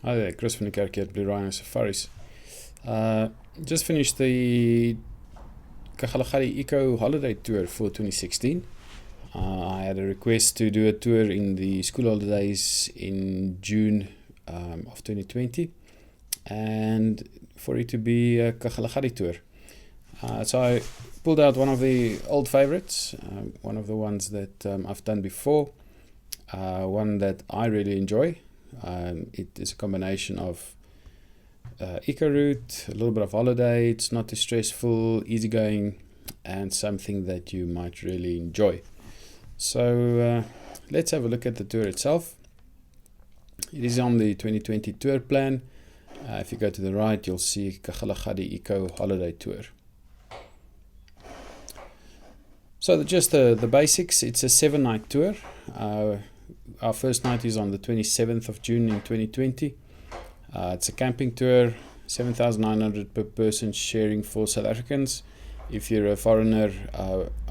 Hi there, Chris van der Kerk here at Blue Rhino Safaris. Just finished the Kgalagadi Eco Holiday tour for 2016. I had a request to do a tour in the school holidays in June of 2020 and for it to be a Kgalagadi tour. So I pulled out one of the old favorites, one of the ones that I've done before, one that I really enjoy. It is a combination of eco route, a little bit of holiday. It's not too stressful, easygoing, and something that you might really enjoy. So let's have a look at the tour itself. It is on the 2020 tour plan. If you go to the right, you'll see Kgalagadi Eco Holiday tour. So just the basics. It's a 7-night tour. Our first night is on the 27th of June in 2020. It's a camping tour, 7,900 per person, sharing for South Africans. If you're a foreigner,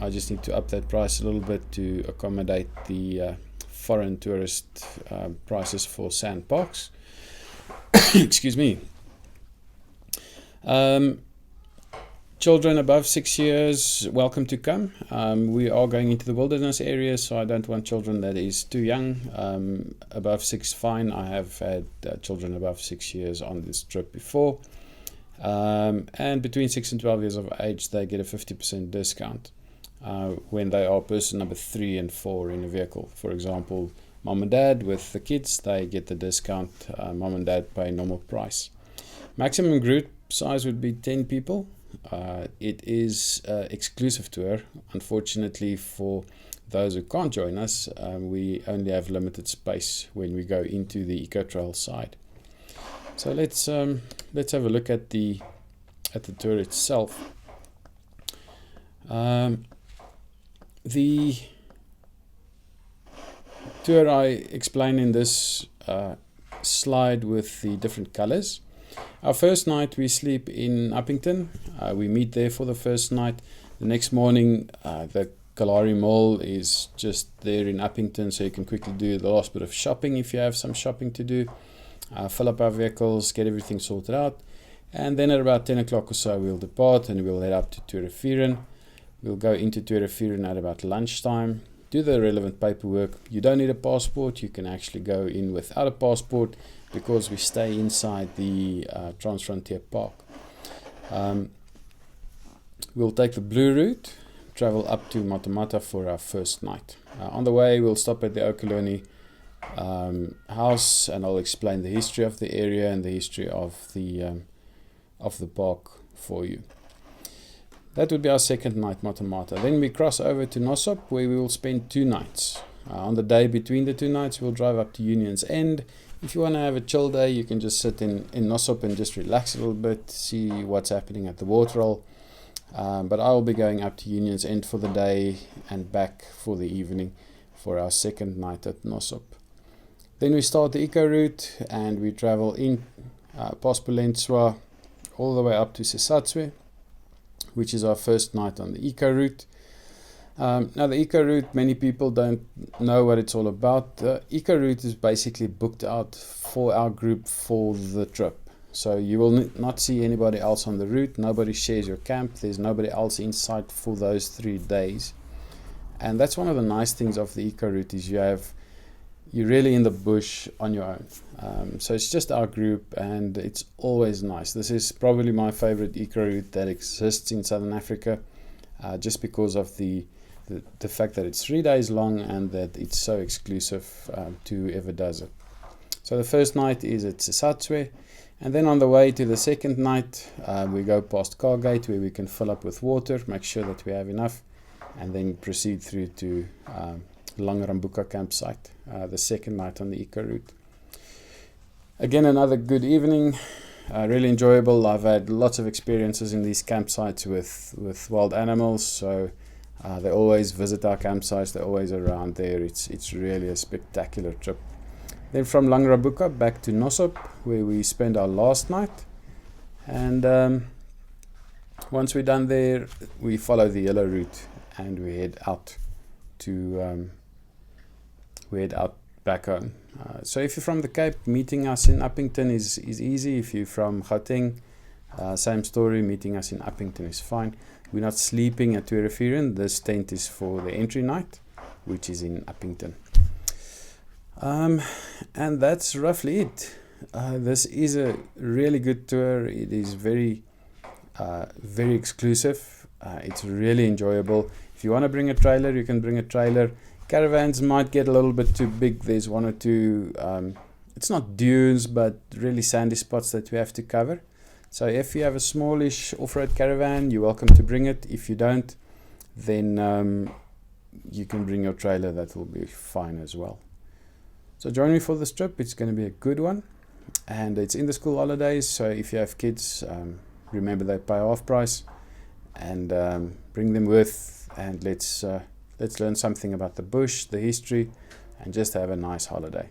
I just need to up that price a little bit to accommodate the foreign tourist prices for sand parks. Excuse me. Children above 6 years, welcome to come. We are going into the wilderness area, so I don't want children that is too young. Above 6, fine. I have had children above 6 years on this trip before. And between 6 and 12 years of age, they get a 50% discount when they are person number 3 and 4 in a vehicle. For example, mom and dad with the kids, they get the discount. Mom and dad pay normal price. Maximum group size would be 10 people. It is an exclusive tour. Unfortunately, for those who can't join us, we only have limited space when we go into the eco trail side. So let's have a look at the tour itself. The tour I explain in this slide with the different colors. Our first night we sleep in Uppington. We meet there for the first night. The next morning the Kalahari Mall is just there in Uppington, so you can quickly do the last bit of shopping if you have some shopping to do. Fill up our vehicles, get everything sorted out, and then at about 10 o'clock or so we'll depart and we'll head up to Turefieren. We'll go into Turefieren at about lunchtime, do the relevant paperwork. You don't need a passport, you can actually go in without a passport because we stay inside the Transfrontier Park. We'll take the blue route, travel up to Matamata for our first night. On the way we'll stop at the Okoloni house and I'll explain the history of the area and the history of the park for you. That would be our second night, Matamata. Then we cross over to Nosop, where we will spend 2 nights. On the day between the 2 nights, we'll drive up to Union's End. If you want to have a chill day, you can just sit in Nosop and just relax a little bit, see what's happening at the waterhole. But I will be going up to Union's End for the day and back for the evening for our second night at Nosop. Then we start the eco route and we travel in past Polenswa all the way up to Sesatswe, which is our first night on the eco route. Now the eco route, many people don't know what it's all about. The eco route is basically booked out for our group for the trip. So you will not see anybody else on the route. Nobody shares your camp. There's nobody else in sight for those 3 days. And that's one of the nice things of the eco route is you're really in the bush on your own. So it's just our group and it's always nice. This is probably my favorite eco route that exists in Southern Africa, just because of the fact that it's 3 days long and that it's so exclusive to whoever does it. So the first night is at Sesatswe, and then on the way to the second night we go past Kgalagadi where we can fill up with water, make sure that we have enough, and then proceed through to Langerambuka campsite, the second night on the eco route. Again, another good evening, really enjoyable. I've had lots of experiences in these campsites with wild animals, so they always visit our campsites, they're always around there. It's really a spectacular trip. Then from Langerambuka back to Nosop, where we spend our last night, and once we're done there we follow the yellow route and we head out back home. So if you're from the Cape, meeting us in Uppington is easy. If you're from Gauteng, same story, meeting us in Uppington is fine. We're not sleeping at Tweerevieren. This tent is for the entry night, which is in Uppington. And that's roughly it. This is a really good tour. It is very exclusive. It's really enjoyable. If you want to bring a trailer, you can bring a trailer. Caravans might get a little bit too big. There's one or two, it's not dunes, but really sandy spots that we have to cover. So if you have a smallish off-road caravan, you're welcome to bring it. If you don't, then you can bring your trailer. That will be fine as well. So join me for this trip. It's going to be a good one. And it's in the school holidays, so if you have kids, remember they pay half price, and bring them with, and let's learn something about the bush, the history, and just have a nice holiday.